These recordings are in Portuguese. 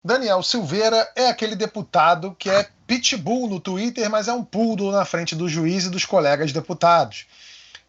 Daniel Silveira é aquele deputado que é pitbull no Twitter, mas é um poodle na frente do juiz e dos colegas deputados.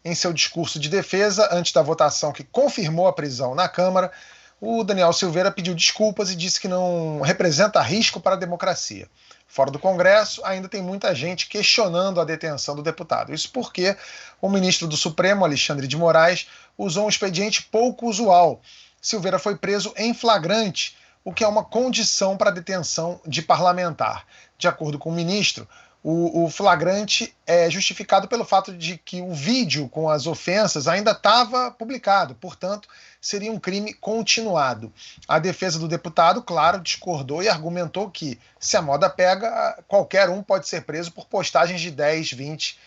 Em seu discurso de defesa, antes da votação que confirmou a prisão na Câmara, o Daniel Silveira pediu desculpas e disse que não representa risco para a democracia. Fora do Congresso, ainda tem muita gente questionando a detenção do deputado. Isso porque o ministro do Supremo, Alexandre de Moraes, usou um expediente pouco usual. Silveira foi preso em flagrante, o que é uma condição para a detenção de parlamentar. De acordo com o ministro, o flagrante é justificado pelo fato de que o vídeo com as ofensas ainda estava publicado, portanto, seria um crime continuado. A defesa do deputado, claro, discordou e argumentou que, se a moda pega, qualquer um pode ser preso por postagens de 10, 20,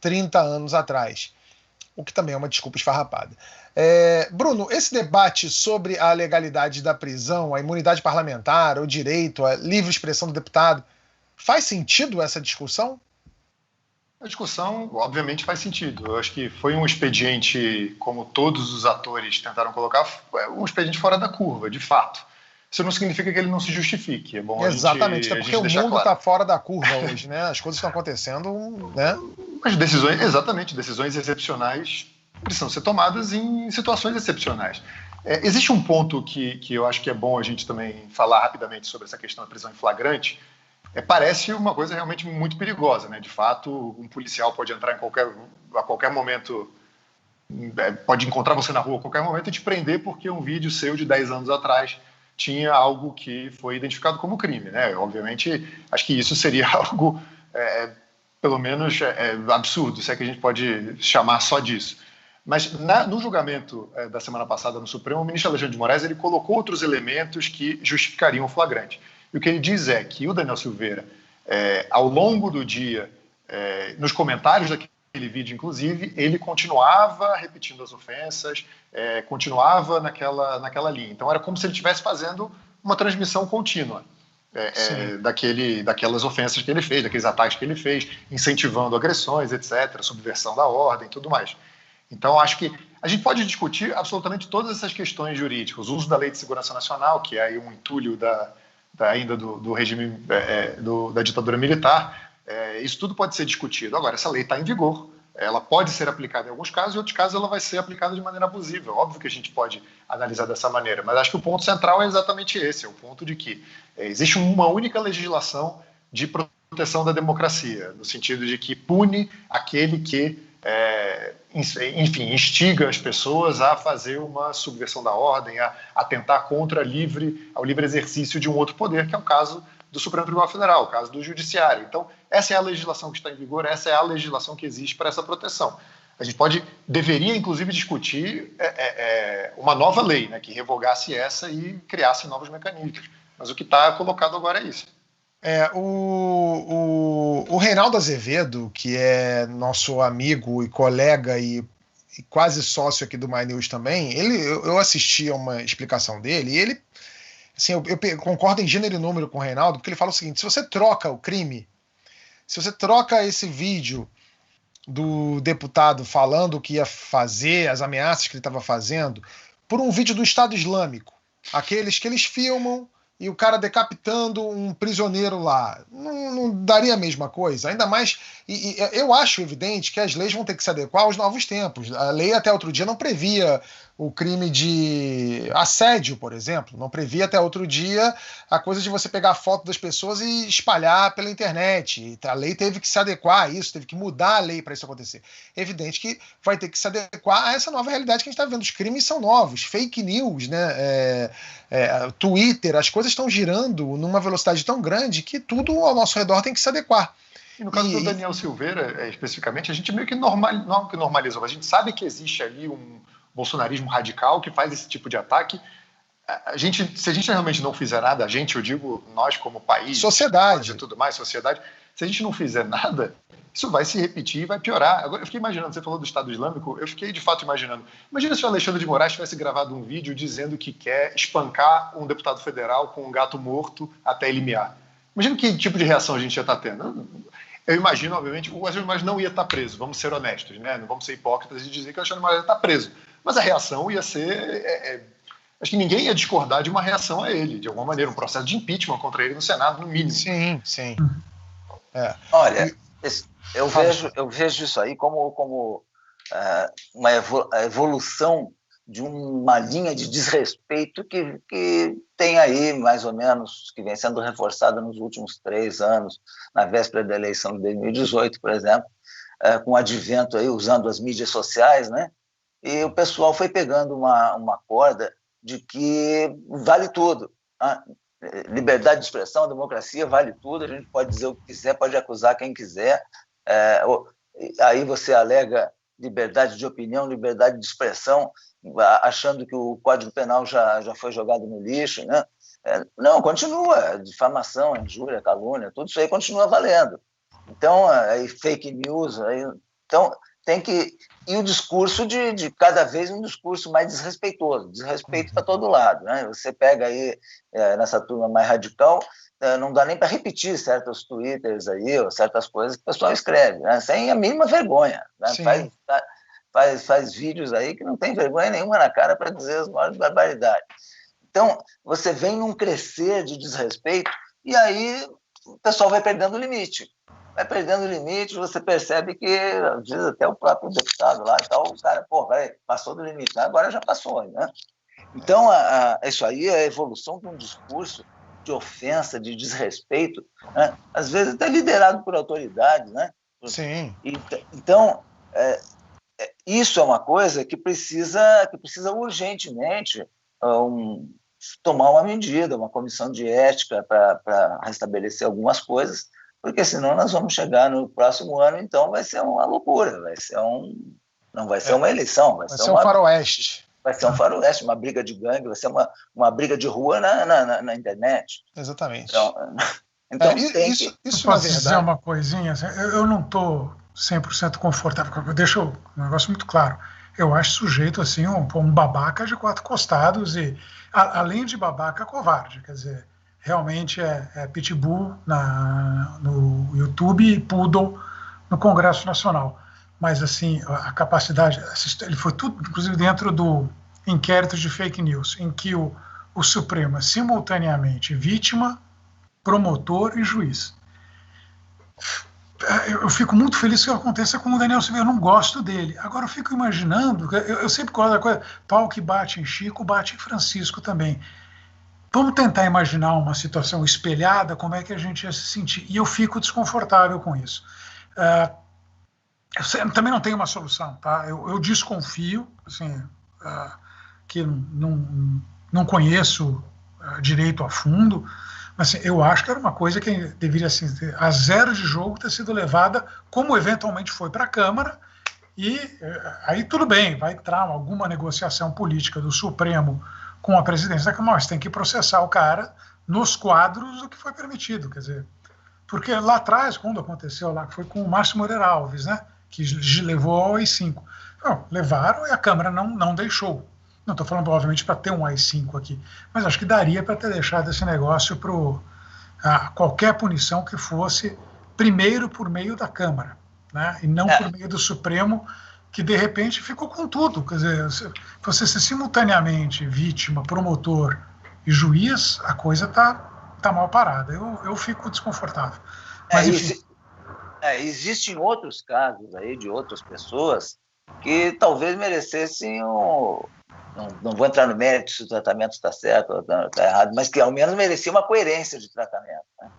30 anos atrás. O que também é uma desculpa esfarrapada. Bruno, esse debate sobre a legalidade da prisão, a imunidade parlamentar, o direito à livre expressão do deputado, faz sentido essa discussão? A discussão, obviamente, faz sentido. Eu acho que foi um expediente, como todos os atores tentaram colocar, um expediente fora da curva, de fato. Isso não significa que ele não se justifique. É bom Exatamente, a até porque gente o deixar mundo claro. está fora da curva hoje, né? As coisas estão acontecendo, né? Mas decisões, exatamente, decisões excepcionais precisam ser tomadas em situações excepcionais. Existe um ponto que eu acho que é bom a gente também falar rapidamente sobre essa questão da prisão em flagrante. Parece uma coisa realmente muito perigosa, né? De fato, um policial pode entrar a qualquer momento, pode encontrar você na rua a qualquer momento e te prender porque um vídeo seu de 10 anos atrás tinha algo que foi identificado como crime, né? Obviamente, acho que isso seria algo, pelo menos, absurdo, se é que a gente pode chamar só disso. Mas no julgamento da semana passada no Supremo, o ministro Alexandre de Moraes ele colocou outros elementos que justificariam o flagrante. E o que ele diz é que o Daniel Silveira, ao longo do dia, nos comentários daquele vídeo, inclusive, ele continuava repetindo as ofensas, continuava naquela linha. Então, era como se ele estivesse fazendo uma transmissão contínua daquelas ofensas que ele fez, daqueles ataques que ele fez, incentivando agressões, etc., subversão da ordem e tudo mais. Então, acho que a gente pode discutir absolutamente todas essas questões jurídicas. O uso da Lei de Segurança Nacional, que é aí um entulho ainda do regime da ditadura militar, isso tudo pode ser discutido. Agora, essa lei está em vigor, ela pode ser aplicada em alguns casos, e em outros casos ela vai ser aplicada de maneira abusiva. Óbvio que a gente pode analisar dessa maneira, mas acho que o ponto central é exatamente esse, é o ponto de que existe uma única legislação de proteção da democracia, no sentido de que pune aquele que enfim, instiga as pessoas a fazer uma subversão da ordem, a atentar contra ao livre exercício de um outro poder, que é o caso do Supremo Tribunal Federal, o caso do Judiciário. Então, essa é a legislação que está em vigor, essa é a legislação que existe para essa proteção. A gente deveria, inclusive, discutir uma nova lei, né, que revogasse essa e criasse novos mecanismos. Mas o que está colocado agora é isso. O Reinaldo Azevedo, que é nosso amigo e colega e quase sócio aqui do My News também, eu assisti a uma explicação dele e ele, assim, eu concordo em gênero e número com o Reinaldo, porque ele fala o seguinte: se você troca o crime, se você troca esse vídeo do deputado falando o que ia fazer, as ameaças que ele estava fazendo, por um vídeo do Estado Islâmico, aqueles que eles filmam e o cara decapitando um prisioneiro lá, não daria a mesma coisa? Ainda mais, e eu acho evidente que as leis vão ter que se adequar aos novos tempos. A lei até outro dia não previa o crime de assédio, por exemplo, não previa até outro dia a coisa de você pegar a foto das pessoas e espalhar pela internet. A lei teve que se adequar a isso, teve que mudar a lei para isso acontecer. É evidente que vai ter que se adequar a essa nova realidade que a gente está vendo. Os crimes são novos, fake news, né? Twitter, as coisas estão girando numa velocidade tão grande que tudo ao nosso redor tem que se adequar. E no caso do Daniel Silveira, especificamente, a gente meio que normalizou. A gente sabe que existe ali um bolsonarismo radical que faz esse tipo de ataque. Se a gente realmente não fizer nada, eu digo nós como país, sociedade e tudo mais, sociedade, se a gente não fizer nada, isso vai se repetir e vai piorar. Agora, eu fiquei imaginando, você falou do Estado Islâmico, eu fiquei de fato imaginando. Imagina se o Alexandre de Moraes tivesse gravado um vídeo dizendo que quer espancar um deputado federal com um gato morto até ele miar. Imagina que tipo de reação a gente ia estar tendo. Eu imagino, obviamente, o Alexandre de Moraes não ia estar preso, vamos ser honestos, né? Não vamos ser hipócritas e dizer que o Alexandre de Moraes ia estar preso. Mas a reação ia ser acho que ninguém ia discordar de uma reação a ele, de alguma maneira, um processo de impeachment contra ele no Senado, no mínimo. Sim, sim. Olha, eu vejo isso aí como uma evolução de uma linha de desrespeito que tem aí, mais ou menos, que vem sendo reforçada nos últimos 3 anos, na véspera da eleição de 2018, por exemplo, com o advento aí, usando as mídias sociais, né? E o pessoal foi pegando uma corda de que vale tudo. Liberdade de expressão, democracia, vale tudo, a gente pode dizer o que quiser, pode acusar quem quiser, aí você alega liberdade de opinião, liberdade de expressão, achando que o Código Penal já foi jogado no lixo, né? Não, continua, difamação, injúria, calúnia, tudo isso aí continua valendo. Então, aí, fake news, então tem que... E o discurso de cada vez um discurso mais desrespeitoso, desrespeito para todo lado, né? Você pega aí, nessa turma mais radical, não dá nem para repetir certos twitters aí, ou certas coisas que o pessoal escreve, né? Sem a mínima vergonha, né? Faz vídeos aí que não tem vergonha nenhuma na cara para dizer as maiores barbaridades. Então, você vem num crescer de desrespeito e aí o pessoal vai perdendo o limite. Vai perdendo o limite, você percebe que, às vezes, até o próprio deputado lá e tal, o cara, passou do limite, agora já passou, né? Então, isso aí é a evolução de um discurso de ofensa, de desrespeito, né? Às vezes até liderado por autoridades, né? Sim. Então, isso é uma coisa que precisa urgentemente tomar uma medida, uma comissão de ética para restabelecer algumas coisas, porque senão nós vamos chegar no próximo ano, então vai ser uma loucura, não vai ser uma eleição, vai ser um faroeste. Vai ser um faroeste, uma briga de gangue, vai ser uma briga de rua na internet. Exatamente. Então isso posso dizer uma coisinha? Assim, eu não estou 100% confortável, deixa um negócio muito claro. Eu acho sujeito assim um babaca de 4 costados e, além de babaca, covarde, quer dizer, realmente é pitbull no YouTube e poodle no Congresso Nacional. Mas, assim, a capacidade... Ele foi tudo, inclusive, dentro do inquérito de fake news, em que o Supremo é simultaneamente vítima, promotor e juiz. Eu fico muito feliz que isso aconteça com o Daniel Silveira. Eu não gosto dele. Agora, eu fico imaginando... Eu sempre gosto da coisa... Pau que bate em Chico, bate em Francisco também. Vamos tentar imaginar uma situação espelhada, como é que a gente ia se sentir. E eu fico desconfortável com isso. Eu também não tenho uma solução, tá? Eu desconfio, assim, que não conheço direito a fundo, mas assim, eu acho que era uma coisa que deveria, assim, a zero de jogo, ter sido levada, como eventualmente foi para a Câmara, e aí tudo bem, vai entrar alguma negociação política do Supremo com a presidência da Câmara, mas tem que processar o cara nos quadros do que foi permitido, quer dizer, porque lá atrás, quando aconteceu lá, que foi com o Márcio Moreira Alves, né, que levou ao AI-5. Não, levaram e a Câmara não deixou. Não estou falando, obviamente, para ter um AI-5 aqui, mas acho que daria para ter deixado esse negócio para qualquer punição que fosse primeiro por meio da Câmara, né, e não por meio do Supremo, que de repente ficou com tudo. Quer dizer, você ser simultaneamente vítima, promotor e juiz, a coisa tá mal parada. Eu fico desconfortável. Mas, enfim. Existem outros casos aí de outras pessoas que talvez merecessem não vou entrar no mérito se o tratamento está certo ou está errado, mas que ao menos merecia uma coerência de tratamento, né?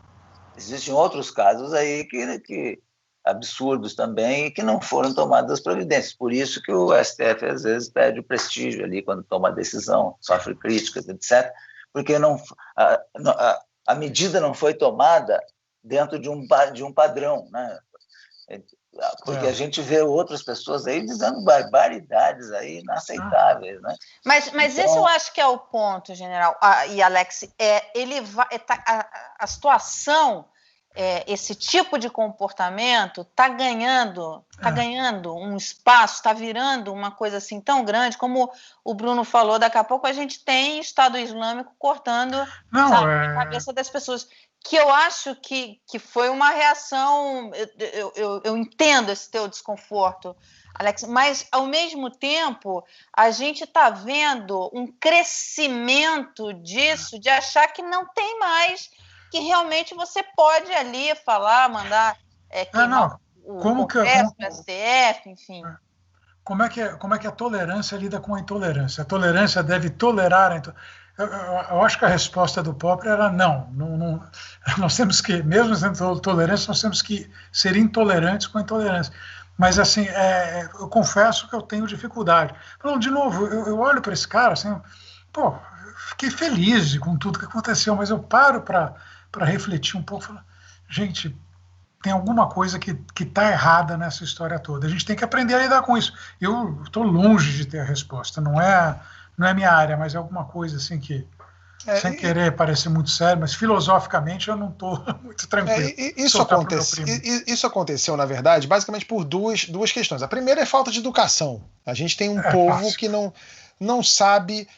Existem outros casos aí que absurdos também, e que não foram tomadas as providências. Por isso que o STF, às vezes, perde o prestígio ali quando toma a decisão, sofre críticas, etc., porque a medida não foi tomada dentro de um padrão, né? Porque a gente vê outras pessoas aí dizendo barbaridades aí inaceitáveis, né? Mas então, esse eu acho que é o ponto, general, e Alex, a situação... esse tipo de comportamento está ganhando um espaço, está virando uma coisa assim tão grande, como o Bruno falou, daqui a pouco a gente tem Estado Islâmico cortando a cabeça das pessoas, que eu acho que foi uma reação, eu entendo esse teu desconforto, Alex, mas, ao mesmo tempo, a gente está vendo um crescimento disso, de achar que não tem mais, que realmente você pode ali falar, mandar queimar o Congresso, o STF, enfim. Como é que a tolerância lida com a intolerância? A tolerância deve tolerar a intolerância. Eu acho que a resposta do Popper era não. Nós temos que, mesmo sendo tolerância, nós temos que ser intolerantes com a intolerância. Mas, assim, eu confesso que eu tenho dificuldade. Então, de novo, eu olho para esse cara, assim, pô, fiquei feliz com tudo que aconteceu, mas eu paro para refletir um pouco. Falo, gente, tem alguma coisa que está errada nessa história toda. A gente tem que aprender a lidar com isso. Eu estou longe de ter a resposta. Não é minha área, mas é alguma coisa assim que, sem querer parecer muito sério, mas filosoficamente eu não estou muito tranquilo. Isso aconteceu, na verdade, basicamente por duas questões. A primeira é falta de educação. A gente tem um povo que não sabe...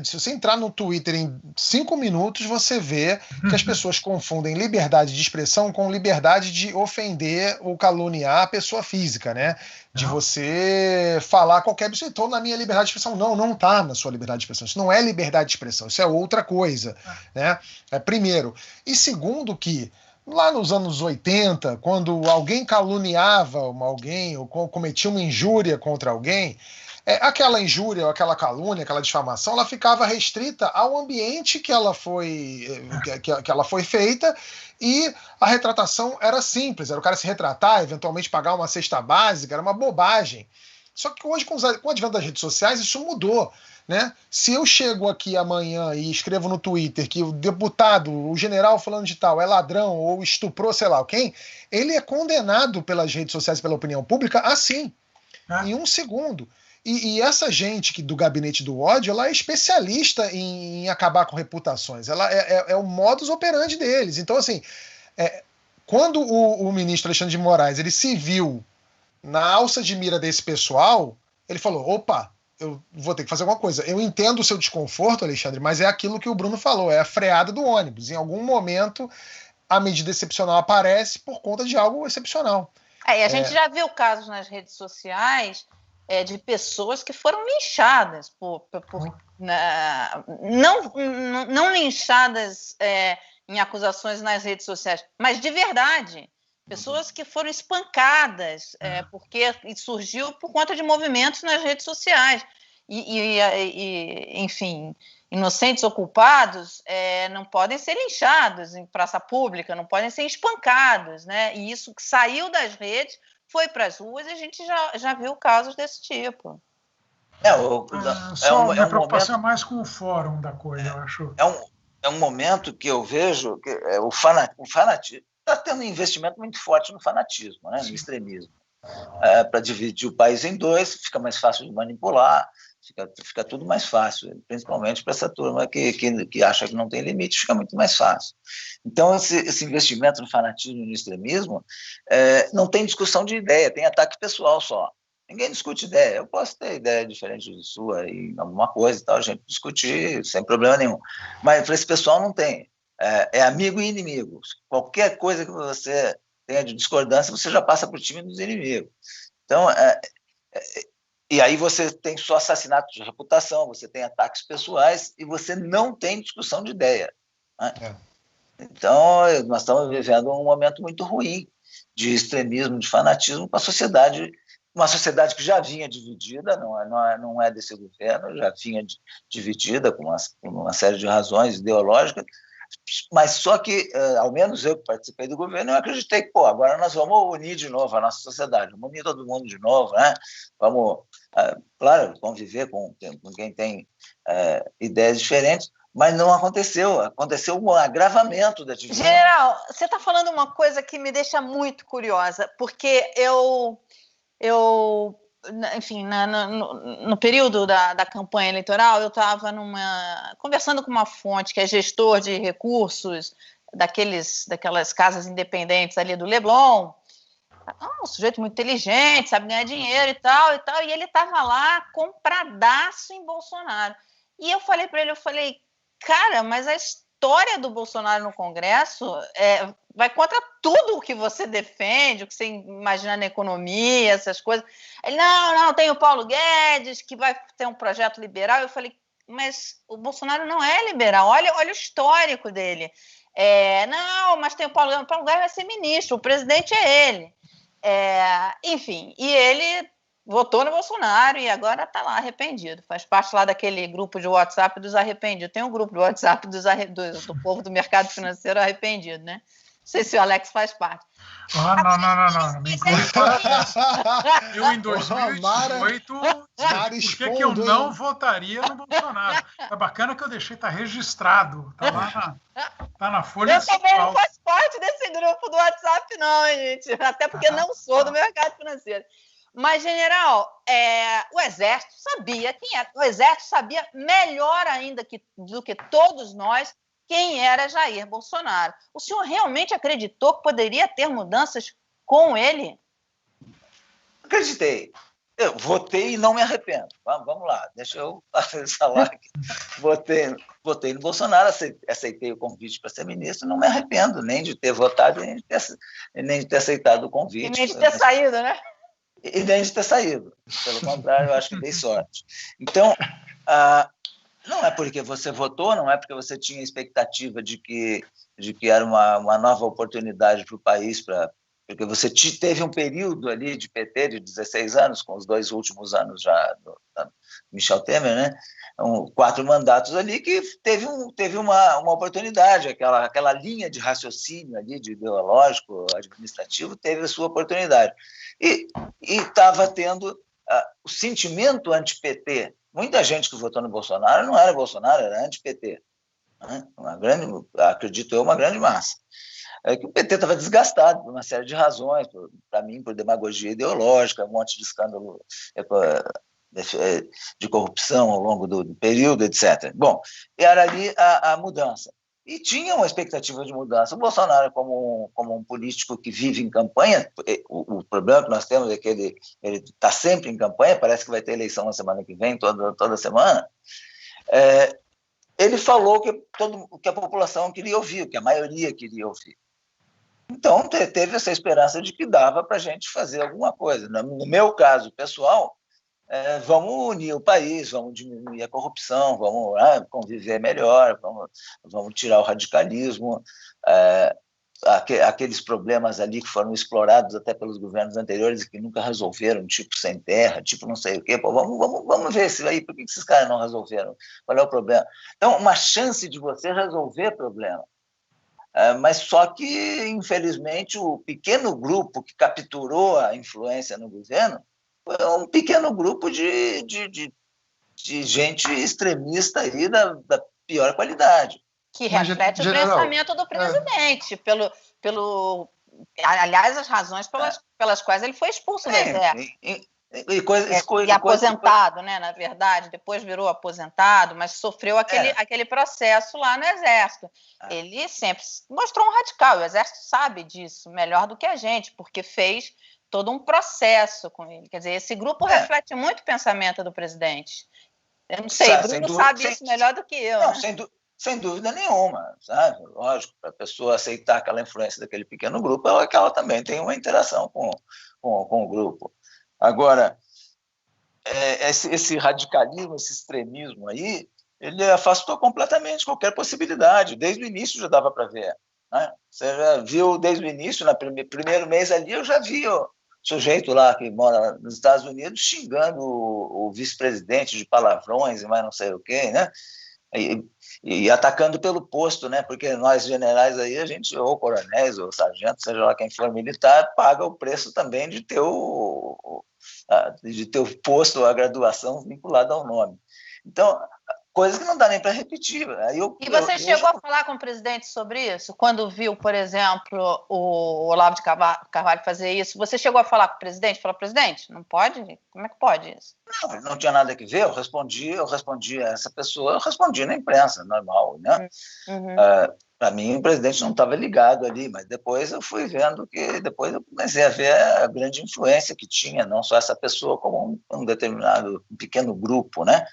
Se você entrar no Twitter em 5 minutos, você vê que as pessoas confundem liberdade de expressão com liberdade de ofender ou caluniar a pessoa física, né? De você falar qualquer absurdo. Então, na minha liberdade de expressão, não está na sua liberdade de expressão. Isso não é liberdade de expressão, isso é outra coisa, né? Primeiro. E segundo que, lá nos anos 80, quando alguém caluniava alguém ou cometia uma injúria contra alguém, aquela injúria, aquela calúnia, aquela difamação, ela ficava restrita ao ambiente que ela foi feita, e a retratação era simples, era o cara se retratar, eventualmente pagar uma cesta básica, era uma bobagem. Só que hoje, com o advento das redes sociais, isso mudou, né? Se eu chego aqui amanhã e escrevo no Twitter que o deputado, o general falando de tal, é ladrão ou estuprou sei lá quem, ele é condenado pelas redes sociais e pela opinião pública assim, em 1 segundo. E essa gente do gabinete do ódio, ela é especialista em acabar com reputações. Ela é o modus operandi deles. Então, assim, quando o ministro Alexandre de Moraes ele se viu na alça de mira desse pessoal, ele falou, opa, eu vou ter que fazer alguma coisa. Eu entendo o seu desconforto, Alexandre, mas é aquilo que o Bruno falou, é a freada do ônibus. Em algum momento, a medida excepcional aparece por conta de algo excepcional. E a gente já viu casos nas redes sociais de pessoas que foram linchadas não linchadas em acusações nas redes sociais, mas de verdade, pessoas que foram espancadas porque surgiu por conta de movimentos nas redes sociais enfim, inocentes ou culpados não podem ser linchados em praça pública, não podem ser espancados, né? E isso que saiu das redes foi para as ruas e a gente já viu casos desse tipo. Minha preocupação é mais com o fórum da coisa, eu acho. É um momento que eu vejo que o fanatismo está tendo um investimento muito forte no fanatismo, né, no extremismo. Para dividir o país em dois, fica mais fácil de manipular, fica tudo mais fácil, principalmente para essa turma que acha que não tem limite, fica muito mais fácil. Então, esse investimento no fanatismo e no extremismo não tem discussão de ideia, tem ataque pessoal só. Ninguém discute ideia. Eu posso ter ideia diferente de sua em alguma coisa e tal, a gente discutir sem problema nenhum. Mas para esse pessoal não tem. É amigo e inimigo. Qualquer coisa que você tenha de discordância, você já passa para o time dos inimigos. Então, e aí você tem só assassinato de reputação, você tem ataques pessoais e você não tem discussão de ideia. Né? Então, nós estamos vivendo um momento muito ruim de extremismo, de fanatismo para a sociedade, uma sociedade que já vinha dividida, não é desse governo, já vinha dividida com uma série de razões ideológicas, mas só que, ao menos eu que participei do governo, eu acreditei que, agora nós vamos unir de novo a nossa sociedade, vamos unir todo mundo de novo, né? Vamos, claro, conviver com quem tem ideias diferentes, mas não aconteceu. Aconteceu um agravamento da divisão. General, você está falando uma coisa que me deixa muito curiosa, porque enfim, no período da campanha eleitoral, eu estava conversando com uma fonte que é gestor de recursos daquelas casas independentes ali do Leblon, um sujeito muito inteligente, sabe ganhar dinheiro e tal, e ele estava lá compradaço em Bolsonaro. E eu falei para ele, cara, mas a história do Bolsonaro no Congresso vai contra tudo o que você defende, o que você imagina na economia, essas coisas. Ele, não, tem o Paulo Guedes, que vai ter um projeto liberal. Eu falei, mas o Bolsonaro não é liberal, olha o histórico dele. Não, mas tem o Paulo Guedes vai ser ministro, o presidente é ele. Enfim, e ele votou no Bolsonaro e agora está lá arrependido. Faz parte lá daquele grupo de WhatsApp dos arrependidos. Tem um grupo do WhatsApp do povo do mercado financeiro arrependido, né? Não sei se o Alex faz parte. Não. Me inclui para eu, em 2018, por que eu não votaria no Bolsonaro? É bacana que eu deixei, tá registrado. Tá lá na Folha Eu também não faço parte desse grupo do WhatsApp, não, gente. Até porque não sou do mercado financeiro. Mas, general, o Exército sabia quem era. O Exército sabia melhor ainda do que todos nós quem era Jair Bolsonaro. O senhor realmente acreditou que poderia ter mudanças com ele? Acreditei. Eu votei e não me arrependo. Vamos lá, deixa eu falar aqui. Votei no Bolsonaro, aceitei o convite para ser ministro, não me arrependo nem de ter votado, nem de ter aceitado o convite. E nem de ter saído, né? E nem de ter saído. Pelo contrário, eu acho que dei sorte. Então, não é porque você votou, não é porque você tinha expectativa de que era uma nova oportunidade para o país, porque você teve um período ali de PT de 16 anos, com os 2 últimos anos já do Michel Temer, né? 4 mandatos ali que teve uma oportunidade, aquela linha de raciocínio ali, de ideológico, administrativo, teve a sua oportunidade. E estava tendo o sentimento anti-PT. Muita gente que votou no Bolsonaro não era Bolsonaro, era anti-PT. Né? Acredito eu, uma grande massa. Que o PT estava desgastado por uma série de razões, para mim, por demagogia ideológica, um monte de escândalo de corrupção ao longo do período, etc. Bom, era ali a mudança. E tinha uma expectativa de mudança. O Bolsonaro, como um político que vive em campanha, o problema que nós temos é que ele está sempre em campanha, parece que vai ter eleição na semana que vem, toda semana. Ele falou que a população queria ouvir, que a maioria queria ouvir. Então, teve essa esperança de que dava para a gente fazer alguma coisa. No meu caso pessoal, vamos unir o país, vamos diminuir a corrupção, vamos conviver melhor, vamos tirar o radicalismo, aqueles problemas ali que foram explorados até pelos governos anteriores e que nunca resolveram, tipo sem terra, tipo não sei o quê. Pô, vamos ver isso aí, por que esses caras não resolveram? Qual é o problema? Então, uma chance de você resolver problema. Mas só que, infelizmente, o pequeno grupo que capturou a influência no governo foi um pequeno grupo de gente extremista aí da pior qualidade. Que reflete o pensamento do presidente, aliás, as razões pelas quais ele foi expulso do Exército. E aposentado, né, na verdade, depois virou aposentado, mas sofreu aquele processo lá no Exército. Ele sempre mostrou um radical, o Exército sabe disso melhor do que a gente, porque fez todo um processo com ele. Quer dizer, esse grupo reflete muito o pensamento do presidente. Eu não sei, o Bruno sabe isso melhor do que eu. Não, né? Sem dúvida nenhuma, sabe? Lógico, para a pessoa aceitar aquela influência daquele pequeno grupo, ela também tem uma interação com o grupo. Agora, esse radicalismo, esse extremismo aí, ele afastou completamente qualquer possibilidade. Desde o início já dava para ver. Né? Você já viu desde o início, no primeiro mês ali, eu já vi o sujeito lá que mora nos Estados Unidos xingando o vice-presidente de palavrões e mais não sei o quê, né? E atacando pelo posto, né? Porque nós generais aí, a gente, ou coronéis, ou sargentos, seja lá quem for militar, paga o preço também de ter o posto, a graduação vinculada ao nome. Então, coisas que não dá nem para repetir. E você chegou a falar com o presidente sobre isso? Quando viu, por exemplo, o Olavo de Carvalho fazer isso, você chegou a falar com o presidente? Falou, presidente, não pode? Como é que pode isso? Não tinha nada que ver, eu respondi a essa pessoa, eu respondi na imprensa, normal, né? Uhum. Para mim, o presidente não estava ligado ali, mas depois eu fui vendo depois eu comecei a ver a grande influência que tinha, não só essa pessoa, como um determinado pequeno grupo, né?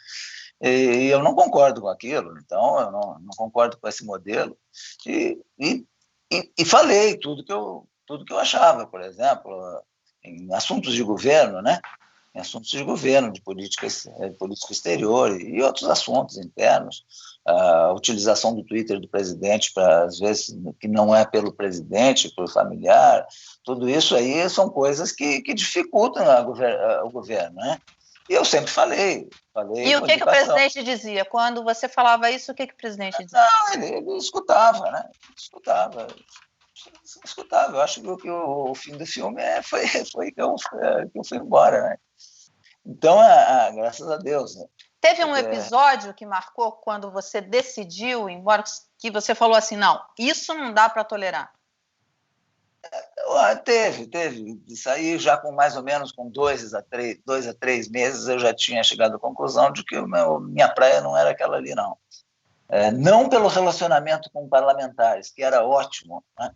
E eu não concordo com aquilo, então eu não concordo com esse modelo. E E falei tudo que eu achava, por exemplo, em assuntos de governo, né? Em assuntos de governo, de política exterior e outros assuntos internos, a utilização do Twitter do presidente para, às vezes, que não é pelo presidente, pelo familiar, tudo isso aí são coisas que dificultam o governo, né? E eu sempre falei. E o que o presidente dizia? Quando você falava isso, o que o presidente dizia? Não, ele escutava, né? Escutava. Eu acho que o fim do filme foi que eu fui embora, né? Então, graças a Deus. Né? Teve um episódio que marcou quando você decidiu, embora que você falou assim, não, isso não dá para tolerar. Teve. Isso aí já com mais ou menos com 2 a 3 meses eu já tinha chegado à conclusão de que minha praia não era aquela ali, não. Não pelo relacionamento com parlamentares, que era ótimo, né?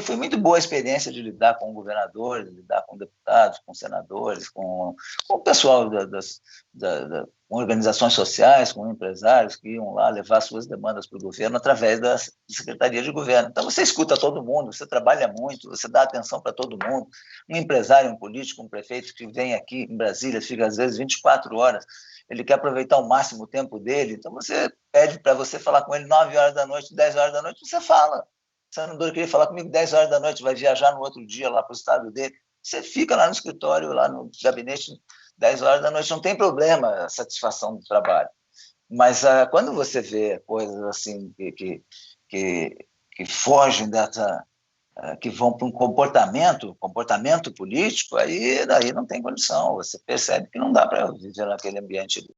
Foi muito boa a experiência de lidar com governadores, de lidar com deputados, com senadores, com o pessoal com organizações sociais, com empresários que iam lá levar suas demandas para o governo através da Secretaria de Governo. Então, você escuta todo mundo, você trabalha muito, você dá atenção para todo mundo. Um empresário, um político, um prefeito que vem aqui em Brasília, fica às vezes 24 horas, ele quer aproveitar ao máximo o tempo dele, então você pede para você falar com ele 9 horas da noite, 10 horas da noite, você fala. O senador queria falar comigo 10 horas da noite, vai viajar no outro dia lá para o estado dele. Você fica lá no escritório, lá no gabinete, 10 horas da noite, não tem problema a satisfação do trabalho. Mas quando você vê coisas assim que fogem dessa, que vão para um comportamento político, aí daí não tem condição. Você percebe que não dá para viver naquele ambiente ali.